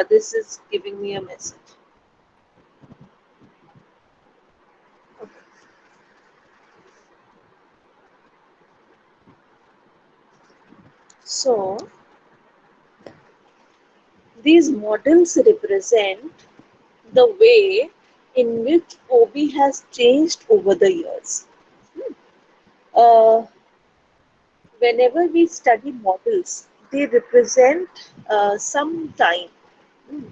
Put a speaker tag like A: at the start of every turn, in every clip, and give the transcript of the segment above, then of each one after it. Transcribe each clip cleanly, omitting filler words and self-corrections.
A: this is giving me a message. Okay. So these models represent the way in which OB has changed over the years. Uh, Whenever we study models, they represent some time, hmm,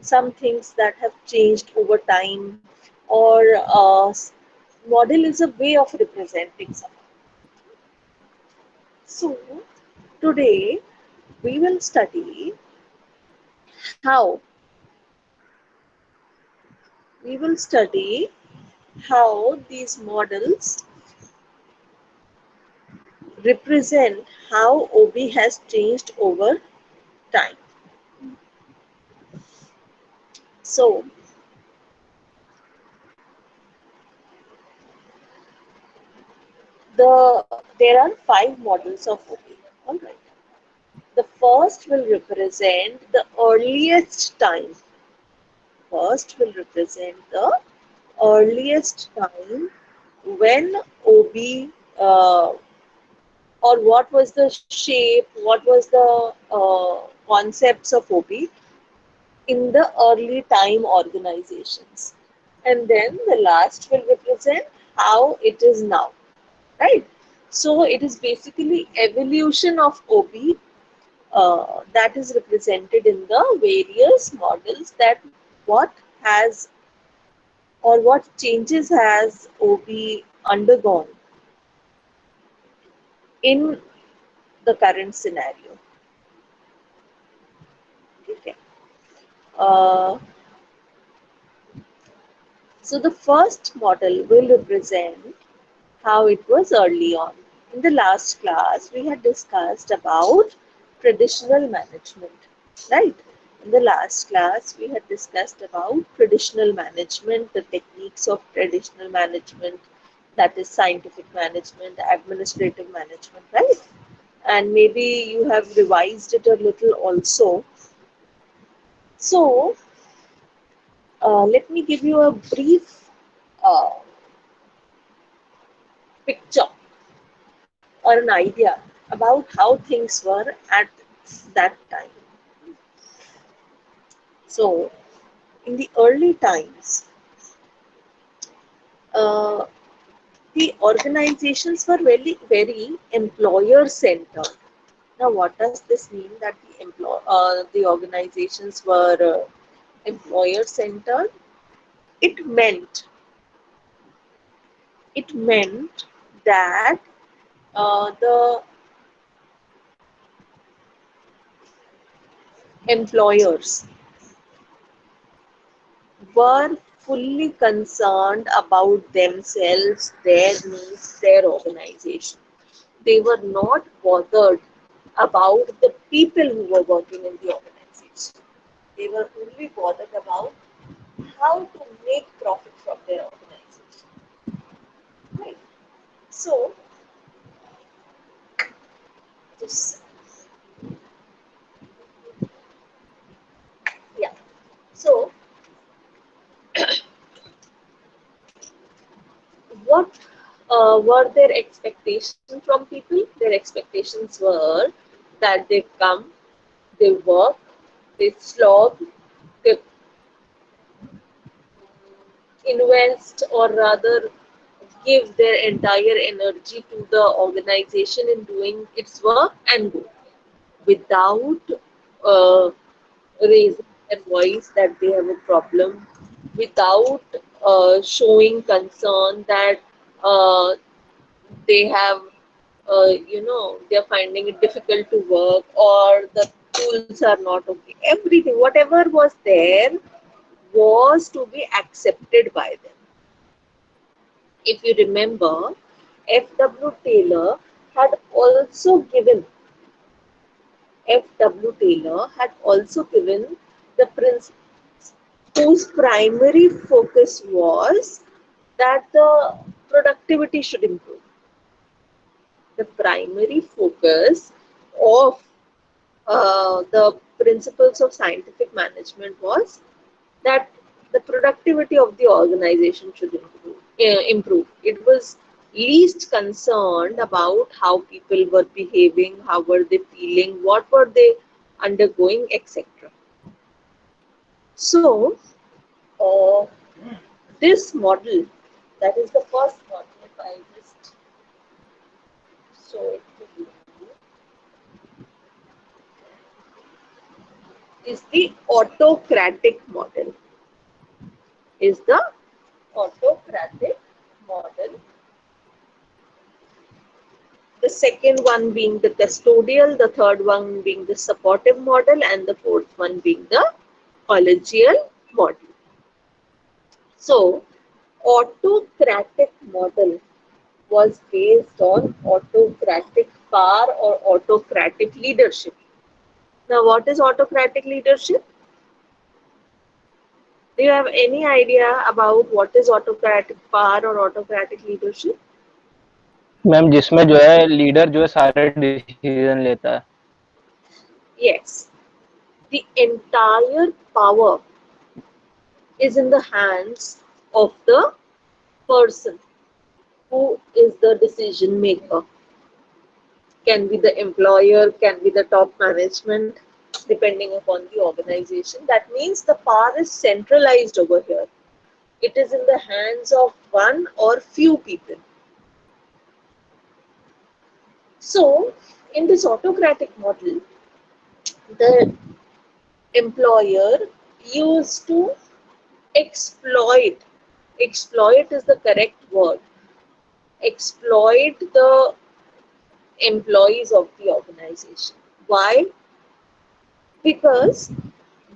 A: some things that have changed over time, or model is a way of representing something. So today we will study how how these models represent how OB has changed over time. So there are 5 models of OB. All right. The first will represent the earliest time. First will represent the earliest time when OB or what was the shape, what was the concepts of OB in the early time organizations. And then the last will represent how it is now, right? So it is basically evolution of OB that is represented in the various models, that what has or what changes has OB undergone in the current scenario. Okay. Uh, so the first model will represent how it was early on. In the last class, we had discussed about traditional management, right? In the last class, we had discussed about traditional management, the techniques of traditional management, that is scientific management, administrative management, right? And maybe you have revised it a little also. So, let me give you a brief uh, picture or an idea about how things were at that time. So, in the early times, uh, the organizations were very employer centered. Now, what does this mean that the organizations were employer centered? It meant it meant that the employers were fully concerned about themselves, their needs, their organization. They were not bothered about the people who were working in the organization. They were only bothered about how to make profit from their organization. Right. So, just yeah. So, what were their expectations from people? Their expectations were that they come, they work, they slog, they invest, or rather give their entire energy to the organization in doing its work and go without uh, raising their voice that they have a problem, without showing concern that uh, they have, they're finding it difficult to work, or the tools are not okay. Everything, whatever was there, was to be accepted by them. If you remember, F.W. Taylor had also given F.W. Taylor had also given the principles whose primary focus was that the productivity should improve. The primary focus of the principles of scientific management was that the productivity of the organization should improve. It was least concerned about how people were behaving, how were they feeling, what were they undergoing, etc. So, uh, this model, that is the first model, if I just show it to you, is the autocratic model. Is the autocratic model. The second one being the custodial, the third one being the supportive model, and the fourth one being the collegial model. So, autocratic model was based on autocratic power or autocratic leadership. Now, what is autocratic leadership? Do you have any idea about what is autocratic power or autocratic leadership?
B: Ma'am जिसमें जो है leader जो है सारे decision लेता है.
A: Yes, the entire power is in the hands of the person who is the decision maker. Can be the employer, can be the top management, depending upon the organization. That means the power is centralized over here. It is in the hands of one or few people. So, in this autocratic model, the employer used to exploit, exploit is the correct word, exploit the employees of the organization. Why? Because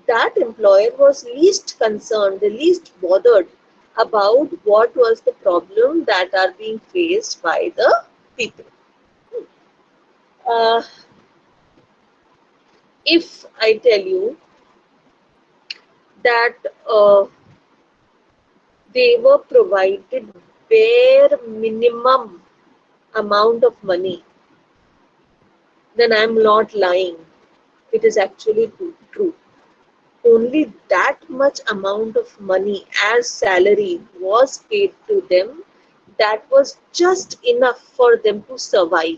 A: that employer was least concerned, the least bothered about what was the problem that are being faced by the people. Uh, if I tell you that they were provided bare minimum amount of money, then I'm not lying. It is actually true. Only that much amount of money as salary was paid to them, that was just enough for them to survive.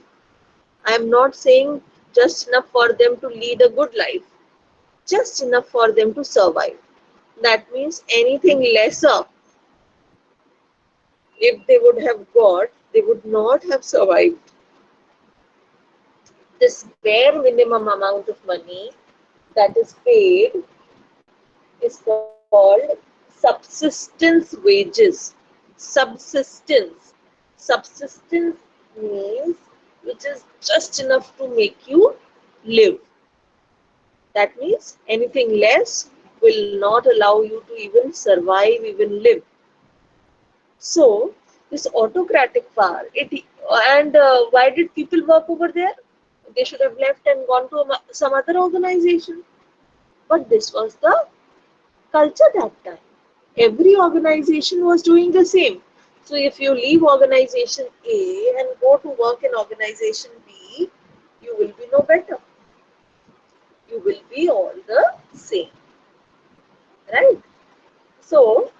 A: I am not saying just enough for them to lead a good life, just enough for them to survive. That means anything lesser, if they would have got, they would not have survived. This bare minimum amount of money that is paid is called subsistence wages. Subsistence. Subsistence means which is just enough to make you live. That means anything less will not allow you to even survive, even live. So, this autocratic power, why did people work over there? They should have left and gone to some other organization. But this was the culture that time. Every organization was doing the same. So if you leave organization A and go to work in organization B, you will be no better. You will be all the same, right? So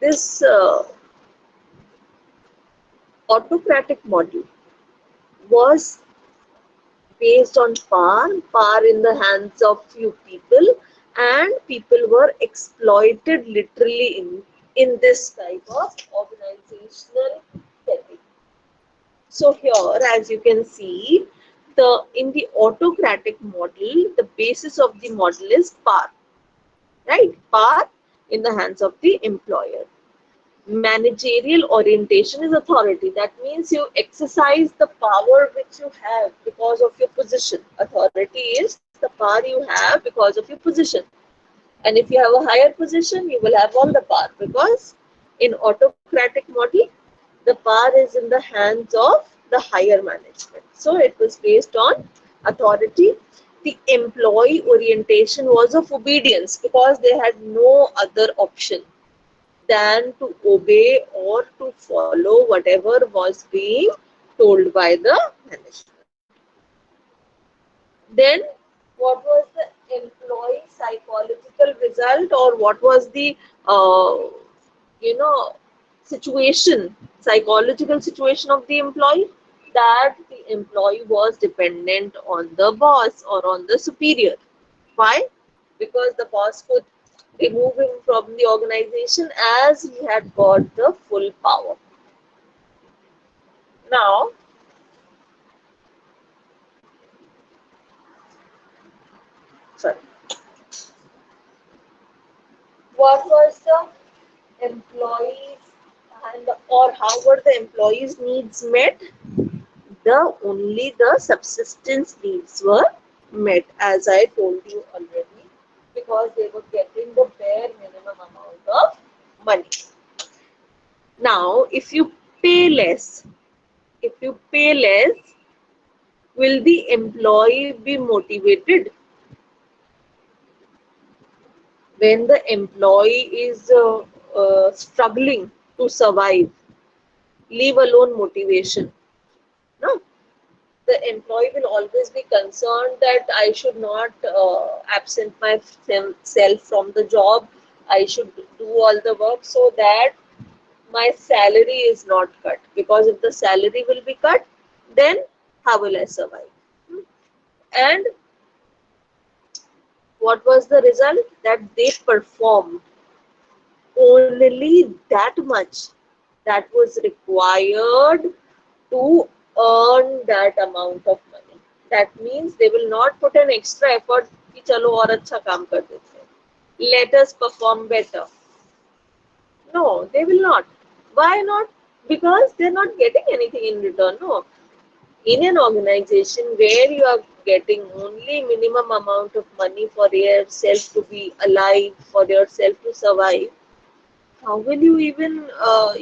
A: this autocratic model was based on power in the hands of few people, and people were exploited literally in this type of organizational setting. So here, as you can see, in the autocratic model, the basis of the model is power, right? Power in the hands of the employer. Managerial orientation is authority. That means you exercise the power which you have because of your position. Authority is the power you have because of your position. And if you have a higher position, you will have all the power, because in autocratic model, the power is in the hands of the higher management. So it was based on authority. The employee orientation was of obedience, because they had no other option than to obey or to follow whatever was being told by the management. Then What was the employee psychological result, or what was the uh, you know situation, psychological situation of the employee? That the employee was dependent on the boss or on the superior. Why? Because the boss could remove him from the organization as he had got the full power. Now, sorry, what was the employees and or how were the employees' needs met? The subsistence needs were met, as I told you already, because they were getting the bare minimum amount of money. Now, if you pay less, will the employee be motivated? When the employee is struggling to survive, leave alone motivation. No, the employee will always be concerned that I should not absent myself from the job. I should do all the work so that my salary is not cut. Because if the salary will be cut, then how will I survive? And what was the result? That they performed only that much that was required to earn that amount of money. That means they will not put an extra effort कि चलो और अच्छा काम कर देते हैं. Let us perform better. No, they will not. Why not? Because they're not getting anything in return. No. In an organization where you are getting only minimum amount of money for yourself to be alive, for yourself to survive, how will you even, uh,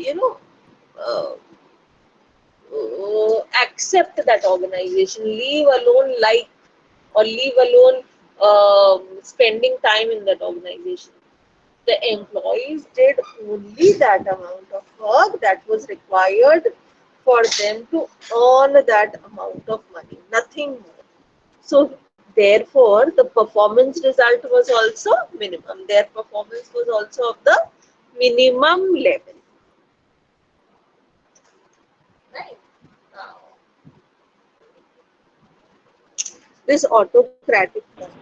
A: accept that organization, leave alone like, or leave alone spending time in that organization? The employees did only that amount of work that was required for them to earn that amount of money, nothing more. So therefore, the performance result was also minimum. Their performance was also of the minimum level. Right? Now, this autocratic model.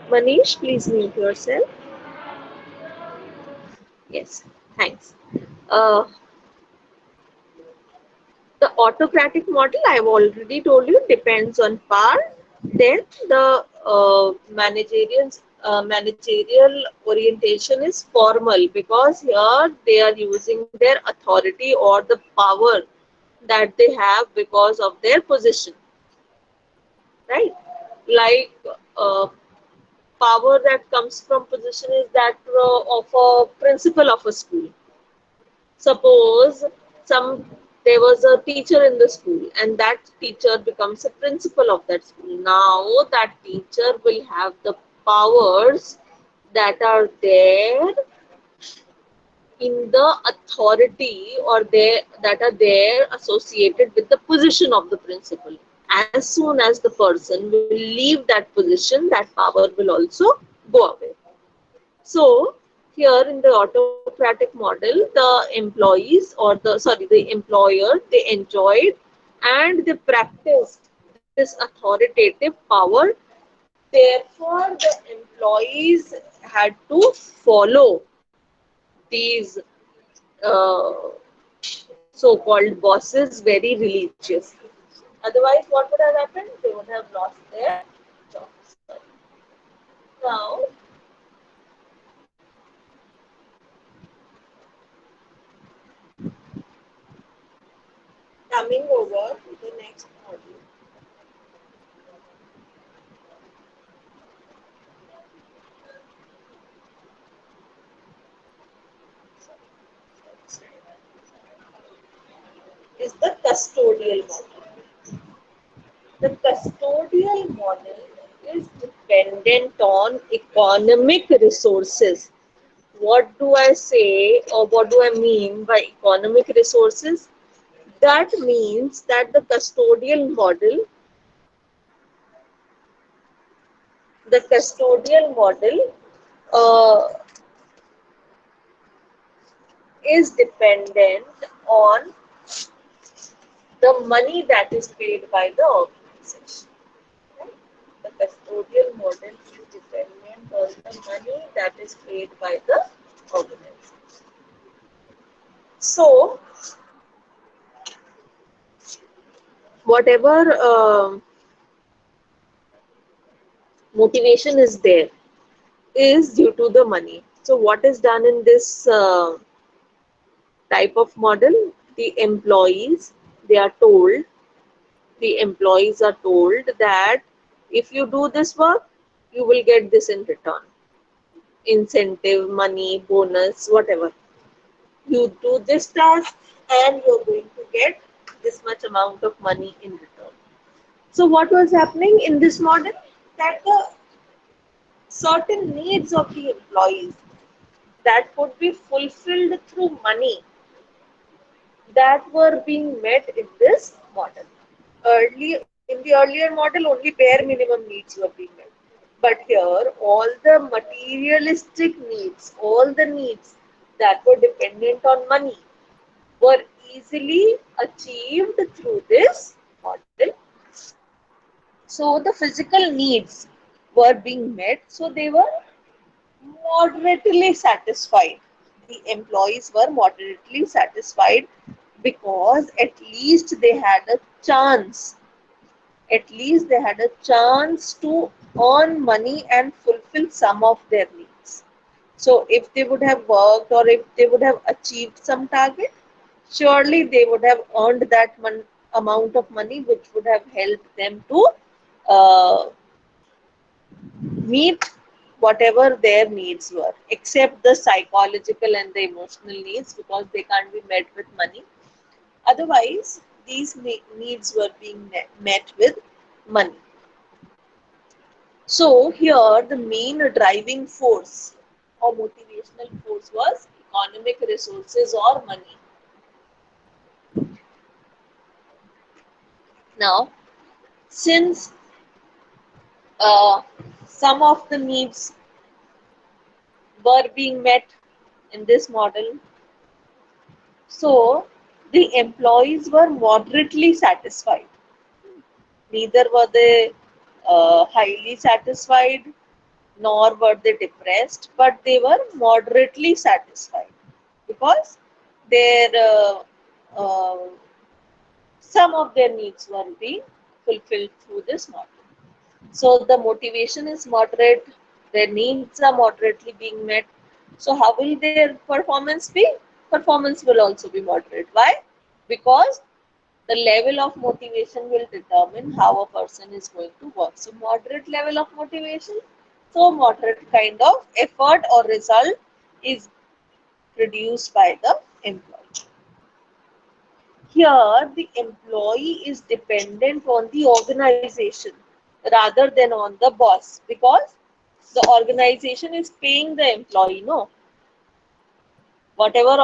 A: Manish, please mute yourself. Yes, thanks. Uh, the autocratic model, I have already told you, depends on power. Then the managerial orientation is formal because here they are using their authority or the power that they have because of their position, right? Like uh, power that comes from position is that of a principal of a school. Suppose some there was a teacher in the school and that teacher becomes a principal of that school. Now that teacher will have the powers that are there in the authority or there that are there associated with the position of the principal. As soon as the person will leave that position, that power will also go away. So here in the autocratic model, the employees or the employer, they enjoyed and they practiced this authoritative power. Therefore, the employees had to follow these uh, so-called bosses very religiously. Otherwise, what would have happened? They would have lost their jobs. Now, coming over to the next module. Is the custodial model. The custodial model is dependent on economic resources. What do I say or what do I mean by economic resources? That means that the custodial model uh, is dependent on the money that is paid by the organization. Right? The custodial model is dependent on the money that is paid by the organization. So, whatever motivation is there is due to the money. So, what is done in this type of model? The employees are told that if you do this work, you will get this in return: incentive, money, bonus, whatever. You do this task and you're going to get this much amount of money in return. So, what was happening in this model? That the certain needs of the employees that could be fulfilled through money, that were being met in this model. In the earlier model, only bare minimum needs were being met. But here, all the materialistic needs, all the needs that were dependent on money, were easily achieved through this model. So the physical needs were being met, so they were moderately satisfied. The employees were moderately satisfied because at least they had a chance to earn money and fulfill some of their needs. So if they would have worked or if they would have achieved some target, surely they would have earned that amount of money which would have helped them to uh, meet whatever their needs were, except the psychological and the emotional needs, because they can't be met with money. Otherwise, these needs were being met with money. So here the main driving force or motivational force was economic resources or money. Now, since uh, some of the needs were being met in this model, so the employees were moderately satisfied. Neither were they highly satisfied nor were they depressed, but they were moderately satisfied because their some of their needs were being fulfilled through this model. So the motivation is moderate, their needs are moderately being met. So how will their performance be? Performance will also be moderate. Why? Because the level of motivation will determine how a person is going to work. So moderate level of motivation, so moderate kind of effort or result is produced by the employee. Here, the employee is dependent on the organization rather than on the boss, because the organization is paying the employee. No, whatever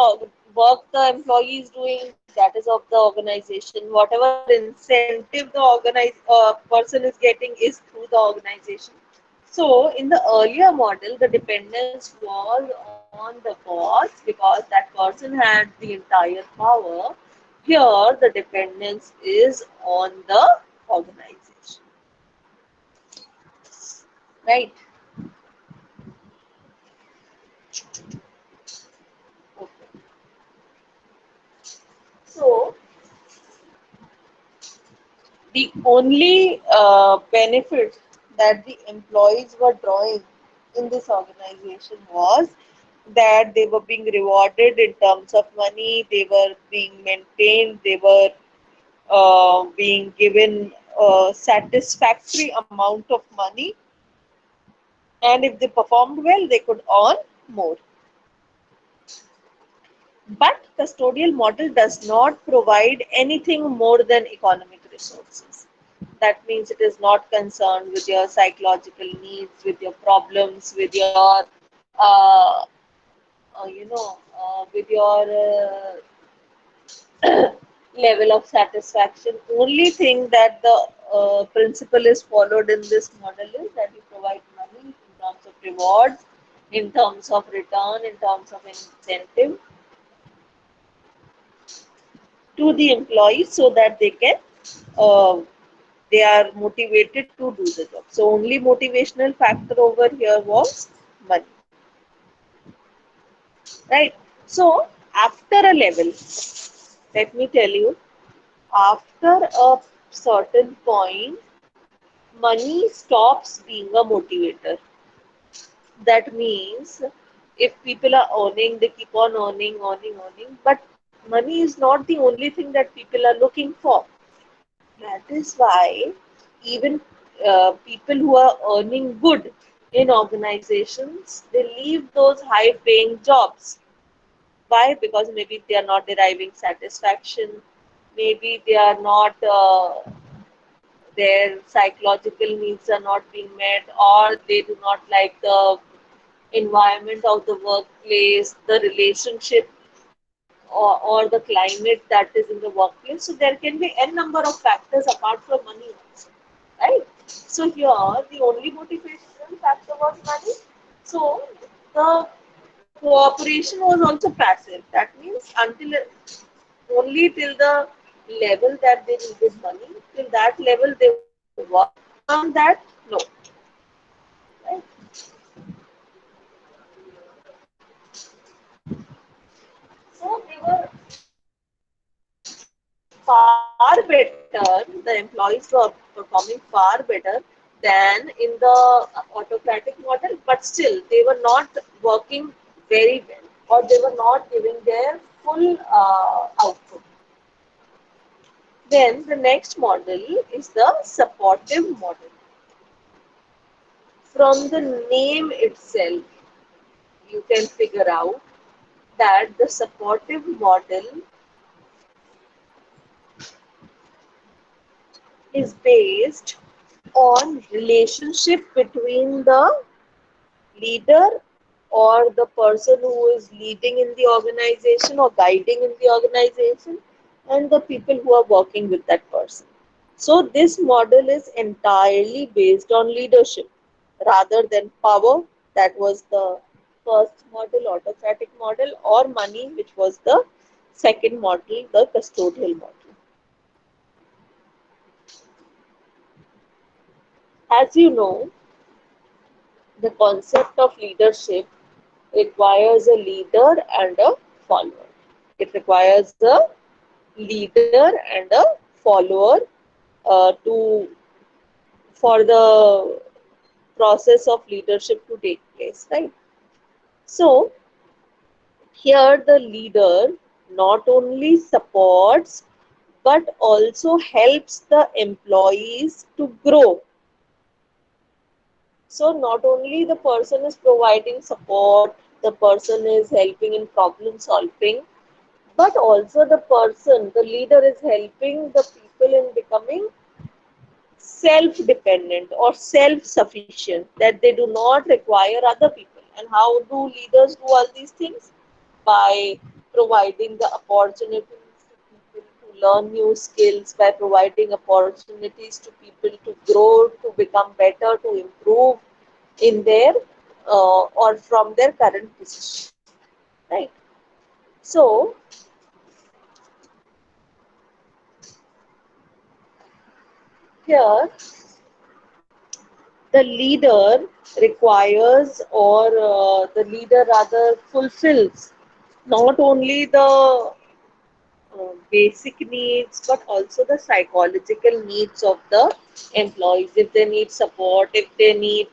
A: work the employee is doing, that is of the organization. Whatever incentive the person is getting is through the organization. So in the earlier model, the dependence was on the boss because that person had the entire power. Here, the dependence is on the organization, right? Okay. So the only benefit that the employees were drawing in this organization was that they were being rewarded in terms of money, they were being maintained, they were being given a satisfactory amount of money, and if they performed well, they could earn more. But custodial model does not provide anything more than economic resources. That means it is not concerned with your psychological needs, with your problems, with your, with your level of satisfaction. Only thing that the principle is followed in this model is that you provide money in terms of rewards, in terms of return, in terms of incentive to the employees so that uh, they are motivated to do the job. So only motivational factor over here was money, right? So after a level, let me tell you, after a certain point, money stops being a motivator. That means if people are earning, they keep on earning, but money is not the only thing that people are looking for. That is why even people who are earning good in organizations, they leave those high paying jobs. Why? Because maybe they are not deriving satisfaction, maybe they are not their psychological needs are not being met, or they do not like the environment of the workplace, the relationship, or the climate that is in the workplace. So there can be n number of factors apart from money also, right? So here the only motivational factor was money. So the cooperation was also passive. That means until only till the level that they needed money, till that level they would work. Beyond that, no. Right? So they were far better, the employees were performing far better than in the autocratic model, but still they were not working very well, or they were not giving their full output. Then the next model is the supportive model. From the name itself, you can figure out that the supportive model is based on relationship between the leader or the person who is leading in the organization or guiding in the organization and the people who are working with that person. So this model is entirely based on leadership rather than power. That was the first model, autocratic model, or money, which was the second model, the custodial model. As you know, the concept of leadership requires a leader and a follower. It requires a leader and a follower to for the process of leadership to take place, right? So here the leader not only supports but also helps the employees to grow. So not only the person is providing support, the person is helping in problem solving, but also the person, the leader is helping the people in becoming self-dependent or self-sufficient, that they do not require other people. And how do leaders do all these things? By providing the opportunities to people to learn new skills, by providing opportunities to people to grow, to become better, to improve in their or from their current position, right? So here the leader requires, or the leader rather fulfills not only the basic needs but also the psychological needs of the employees. If they need support, if they need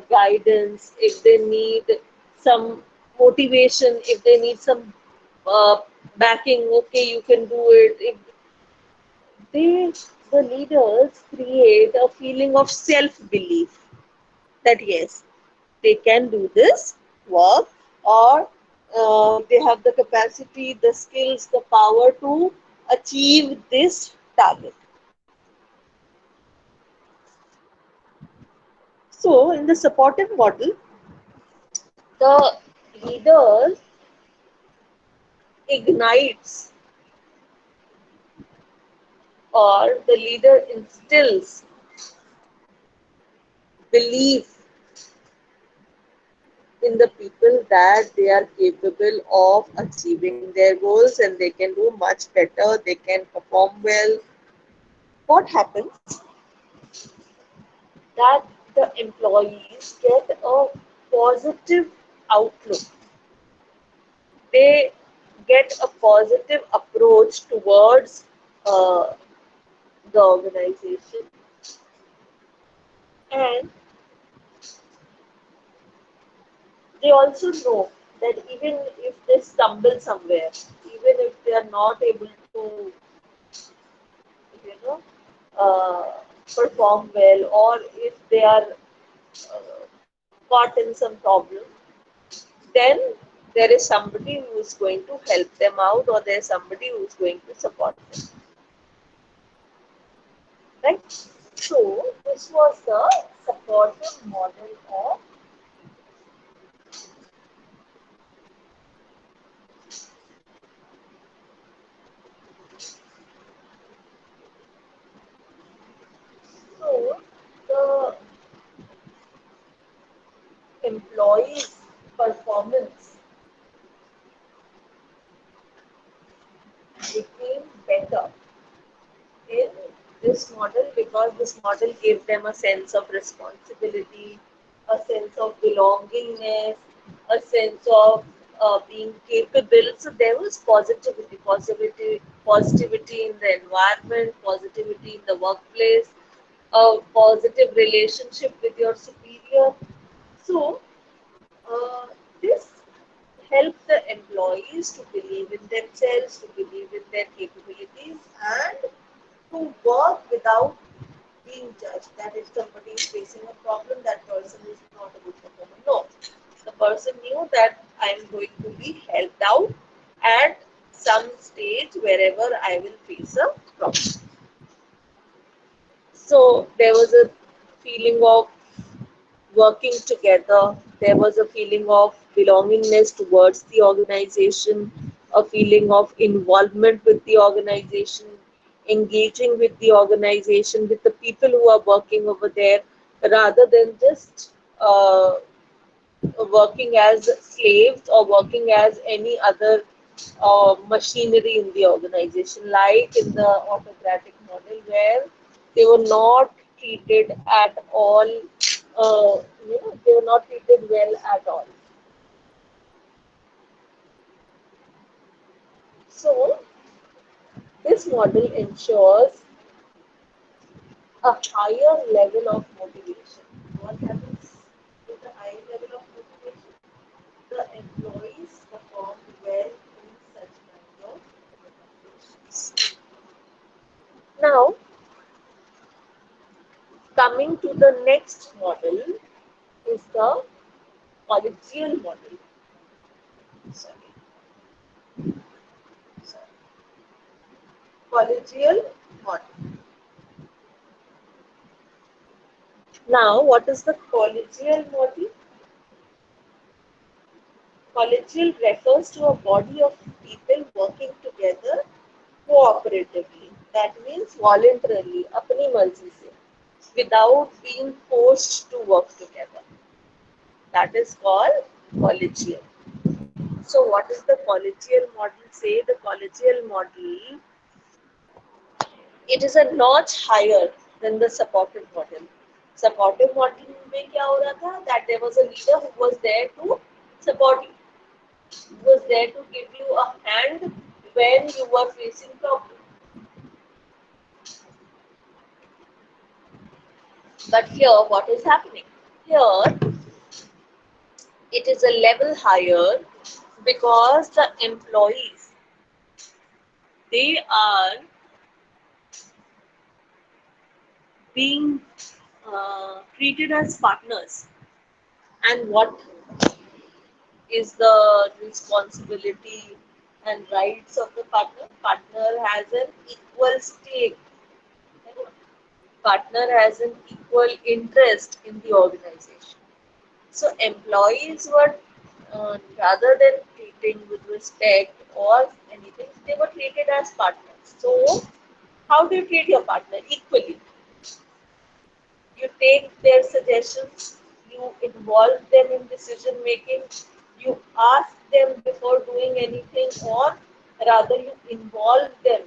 A: guidance, if they need some motivation, if they need some uh, backing, okay, you can do it. If they, the leaders create a feeling of self belief that yes, they can do this work, or they have the capacity, the skills, the power to achieve this target. So in the supportive model, the leader ignites. or the leader instills belief in the people that they are capable of achieving their goals and they can do much better, they can perform well. What happens that the employees get a positive outlook, they get a positive approach towards uh, the organization, and they also know that even if they stumble somewhere, even if they are not able to, you know, uh, perform well, or if they are caught in some problem, then there is somebody who is going to help them out, or there is somebody who is going to support them, right? So this was the supportive model of. So the employees' performance became better in this model because this model gave them a sense of responsibility, a sense of belongingness, a sense of being capable. So there was positivity in the environment, positivity in the workplace, a positive relationship with your superior. So this helps the employees to believe in themselves, to believe in their capabilities, and to work without being judged. That if somebody is facing a problem, that person is not a good performer. No, the person knew that I am going to be helped out at some stage wherever I will face a problem. So there was a feeling of working together. There was a feeling of belongingness towards the organization, a feeling of involvement with the organization, engaging with the organization, with the people who are working over there, rather than just working as slaves or working as any other machinery in the organization, like in the autocratic model, where they were not treated at all, they were not treated well at all. So, this model ensures a higher level of motivation. What happens with the high level of motivation? The employees perform well in such kind of organizations. Now, coming to the next model is the collegial model. Sorry, sorry. Collegial model. Now, what is the collegial model? Collegial refers to a body of people working together cooperatively. That means voluntarily, अपनी मर्जी से, without being forced to work together. That is called collegial. So, what is the collegial model say? The collegial model, it is a notch higher than the supportive model. Supportive model में क्या हो रहा था? That there was a leader who was there to support you, who was there to give you a hand when you were facing problem. But here, what is happening? Here, it is a level higher because the employees, they are being treated as partners. And what is the responsibility and rights of the partner? Partner has an equal stake. Partner has an equal interest in the organization. So employees were, rather than treating with respect or anything, they were treated as partners. So How do you treat your partner? Equally. You take their suggestions, you involve them in decision making, you ask them before doing anything, or rather, you involve them,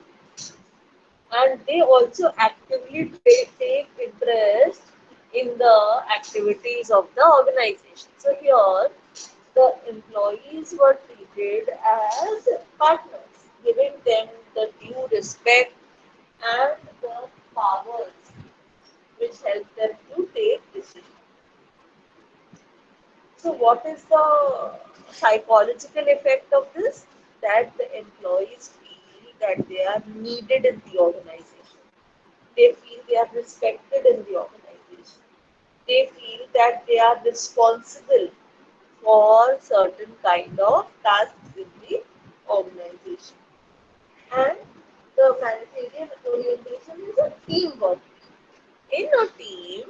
A: and they also actively take interest in the activities of the organization. So, here the employees were treated as partners, giving them the due respect and the powers which help them to take decisions. So, what is the psychological effect of this? That the employees feel that they are needed in the organization. They feel they are respected in the organization. They feel that they are responsible for certain kind of tasks in the organization. And the managerial orientation is a teamwork. In a team,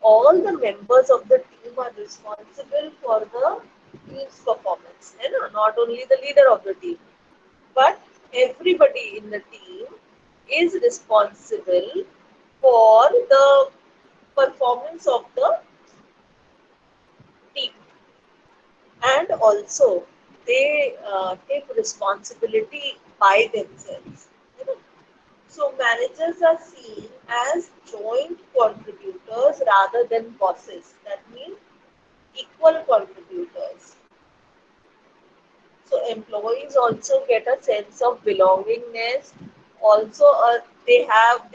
A: all the members of the team are responsible for the team's performance. You know, not only the leader of the team, but everybody in the team is responsible for the performance of the team, and also they take responsibility by themselves. You know? So managers are seen as joint contributors rather than bosses. That means equal contributors. So employees also get a sense of belongingness. Also, they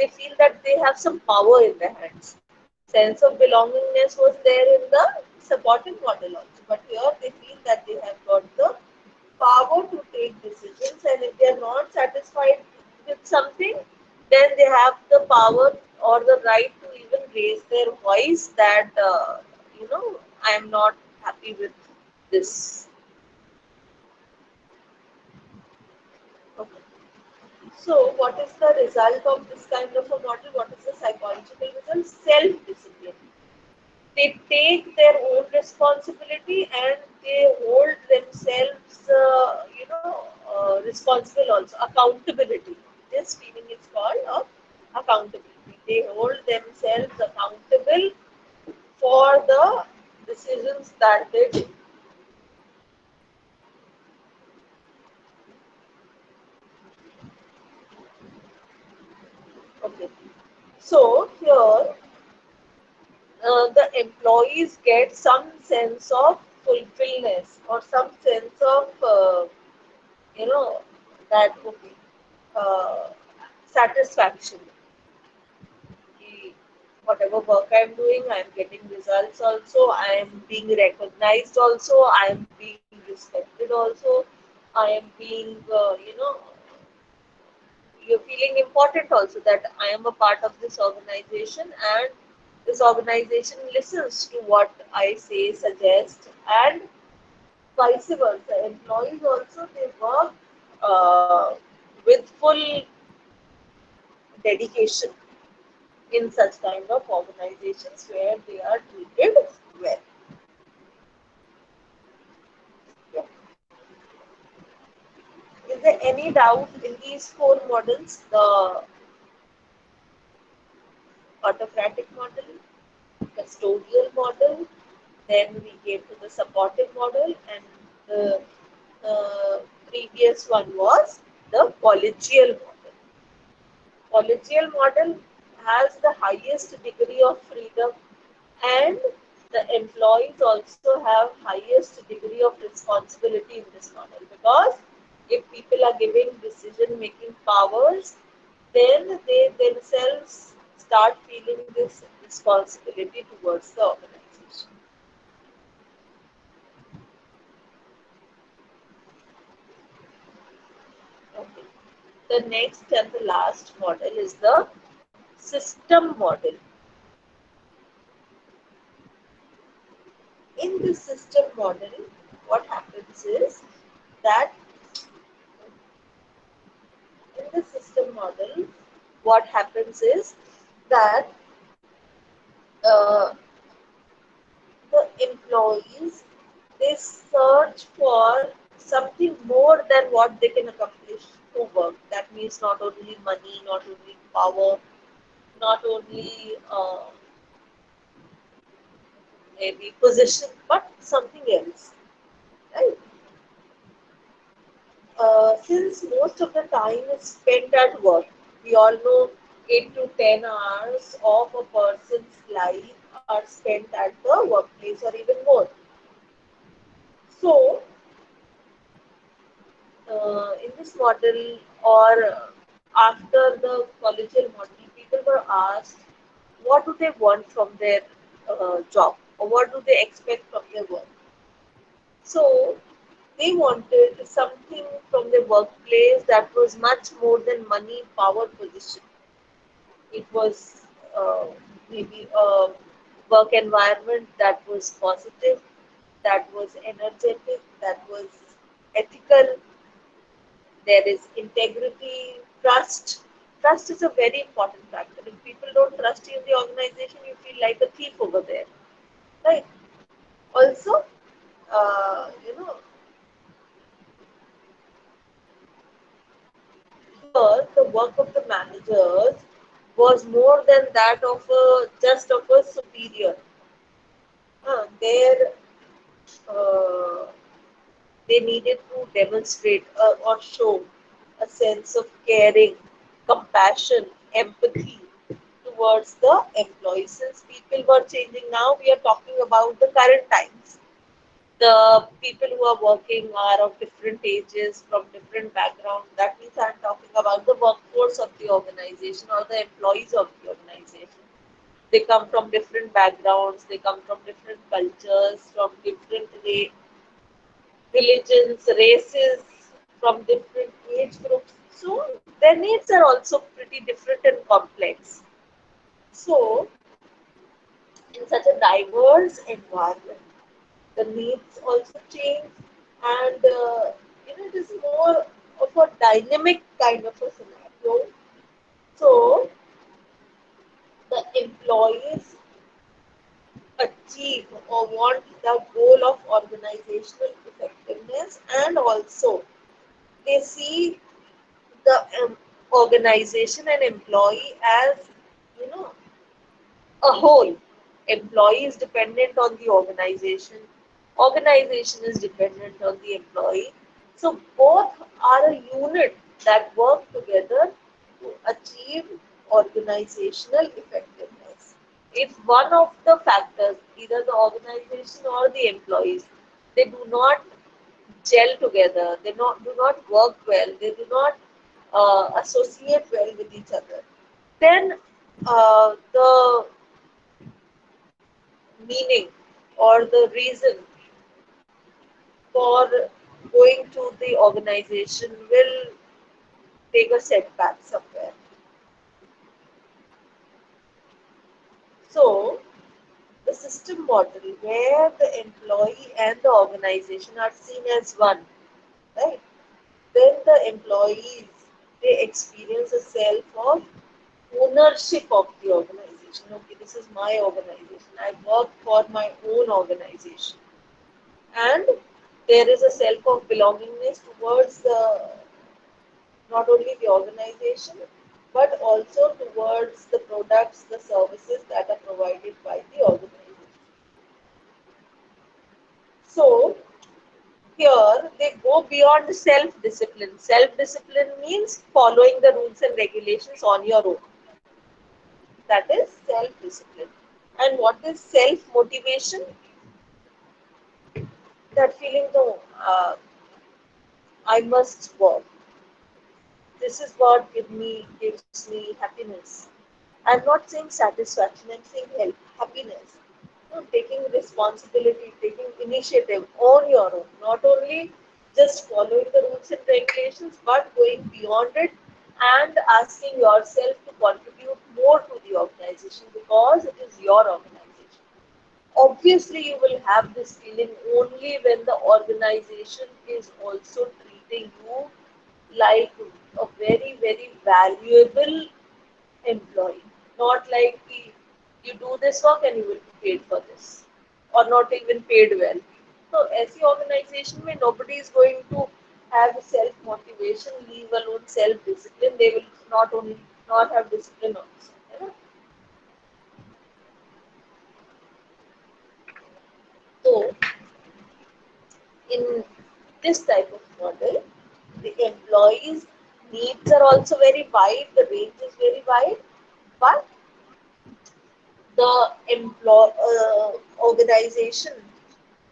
A: feel that they have some power in their hands. Sense of belongingness was there in the supporting model also, but here they feel that they have got the power to take decisions, and if they are not satisfied with something, then they have the power or the right to even raise their voice that I am not happy with this. Okay. So, what is the result of this kind of a model? What is the psychological result? Self discipline. They take their own responsibility and they hold themselves, responsible also. Accountability. This feeling is called of accountability. They hold themselves accountable for the decisions that they take. Okay. So here the employees get some sense of fulfillment or some sense of you know that okay, uh, satisfaction. Ki whatever work I'm doing, I'm getting results also, I am being recognized also, I am being respected also, I am being you're feeling important also, that I am a part of this organization, and this organization listens to what I say, suggest, and vice versa. Employees also, they work with full dedication in such kind of organizations where they are treated well. Yeah. Is there any doubt in these four models? The autocratic model, custodial model, then we came to the supportive model, and the previous one was the collegial model. Collegial model has the highest degree of freedom, and the employees also have highest degree of responsibility in this model, because if people are giving decision making powers, then they themselves start feeling this responsibility towards the organization. Okay. The next and the last model is the system model. In this system model, what happens is that in the system model, what happens is that uh, the employees, they search for something more than what they can accomplish. to work. That means not only money, not only power, not only maybe position, but something else, right? Since most of the time is spent at work, we all know 8 to 10 hours of a person's life are spent at the workplace or even more. So, in this model or after the collegial model, people were asked what do they want from their job or what do they expect from their work. So, they wanted something from the workplace that was much more than money, power, position. It was uh, maybe a work environment that was positive, that was energetic, that was ethical. There is integrity, trust. Trust is a very important factor. If people don't trust you in the organization, you feel like a thief over there, right? Also, you know, here the work of the managers was more than that of a just of a superior. Their uh, they needed to demonstrate or show a sense of caring, compassion, empathy towards the employees. Since people were changing now, we are talking about the current times. The people who are working are of different ages, from different backgrounds. That means I'm talking about the workforce of the organization or the employees of the organization. They come from different backgrounds, they come from different cultures, from different religions, races, from different age groups. So their needs are also pretty different and complex. So, in such a diverse environment, the needs also change, and it is more of a dynamic kind of a scenario. So, the employees achieve or want the goal of organizational effectiveness, and also they see the organization and employee as you know a whole. Employee is dependent on the organization, organization is dependent on the employee. So both are a unit that work together to achieve organizational effectiveness. If one of the factors, either the organization or the employees, they do not gel together, do not work well, they do not associate well with each other, then the meaning or the reason for going to the organization will take a setback somewhere. So, the system model where the employee and the organization are seen as one, right? Then the employees they experience a self of ownership of the organization. Okay, this is my organization. I work for my own organization, and there is a self of belongingness towards the not only the organization but also towards the products, the services that are provided by the organization. So here they go beyond self-discipline. Self-discipline means following the rules and regulations on your own. That is self-discipline. And what is self-motivation? That feeling, no, I must work. This is what gives me happiness. I'm not saying satisfaction, I'm saying help, happiness. Taking responsibility, taking initiative on your own, not only just following the rules and regulations, but going beyond it and asking yourself to contribute more to the organization because it is your organization. Obviously, you will have this feeling only when the organization is also treating you like a very, very valuable employee. Not like you do this work and you will be paid for this, or not even paid well. So, ऐसी organization में nobody is going to have self motivation, leave alone self discipline, they will not only not have discipline also. You know? So in this type of model, the employees' needs are also very wide, the range is very wide, but the organization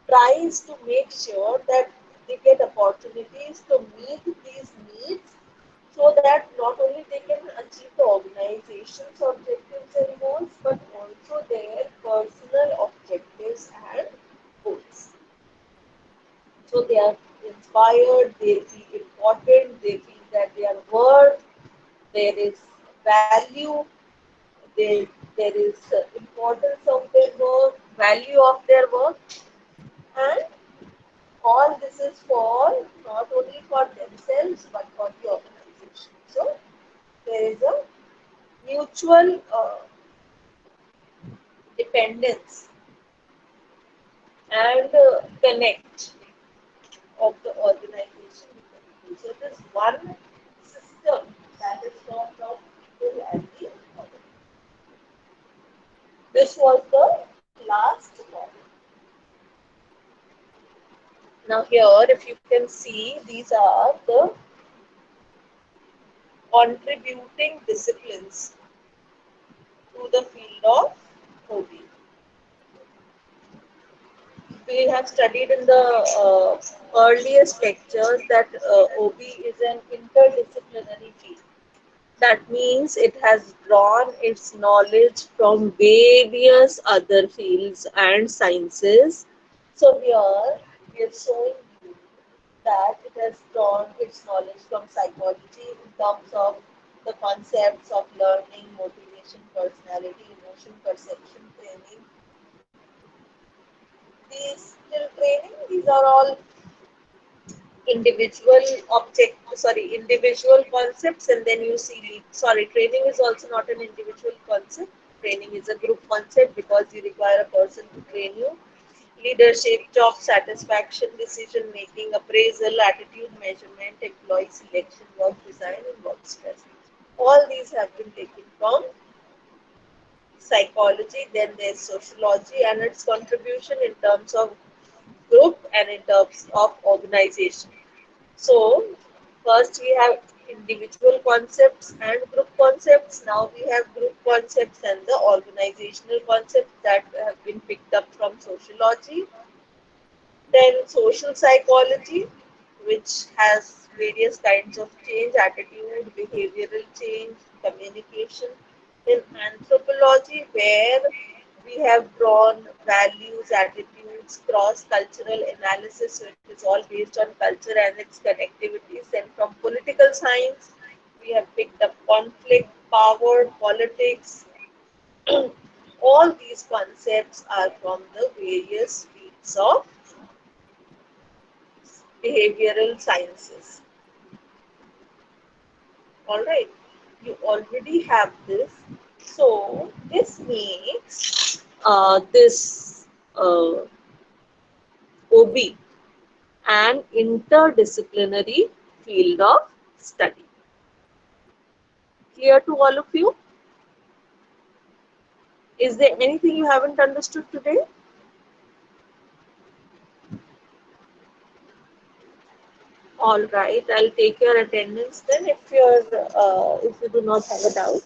A: tries to make sure that they get opportunities to meet these needs so that not only they can achieve the organization's objectives and goals but also their personal objectives and goals. So they are inspired, they feel important, they feel that they are worth, there is value, there, there is importance of their work, value of their work, and all this is for not only for themselves but for the organization. So there is a mutual dependence and connect of the organization with the people. So this one system that is formed of people and the organization. This was the last model. Now here, if you can see, these are the contributing disciplines to the field of OB. We have studied in the earliest lectures that OB is an interdisciplinary field. That means it has drawn its knowledge from various other fields and sciences. So here we are showing you that it has drawn its knowledge from psychology in terms of the concepts of learning, motivation, personality, emotion, perception, training. These are all individual concepts, and then you see, sorry, training is also not an individual concept. Training is a group concept because you require a person to train you. Leadership, job satisfaction, decision making, appraisal, attitude measurement, employee selection, work design, and work stress. All these have been taken from psychology. Then there's sociology and its contribution in terms of group and in terms of organization. So, first we have individual concepts and group concepts. Now we have group concepts and the organizational concepts that have been picked up from sociology. Then social psychology, which has various kinds of change, attitude, behavioral change, communication. Then anthropology, where we have drawn values, attitudes, cross-cultural analysis, so it is all based on culture and its connectivities. Then from political science, we have picked up conflict, power, politics. All these concepts are from the various fields of behavioral sciences. All right, you already have this. So this makes this OB an interdisciplinary field of study. Clear to all of you? Is there anything you haven't understood today? All right, I'll take your attendance then if you do not have a doubt.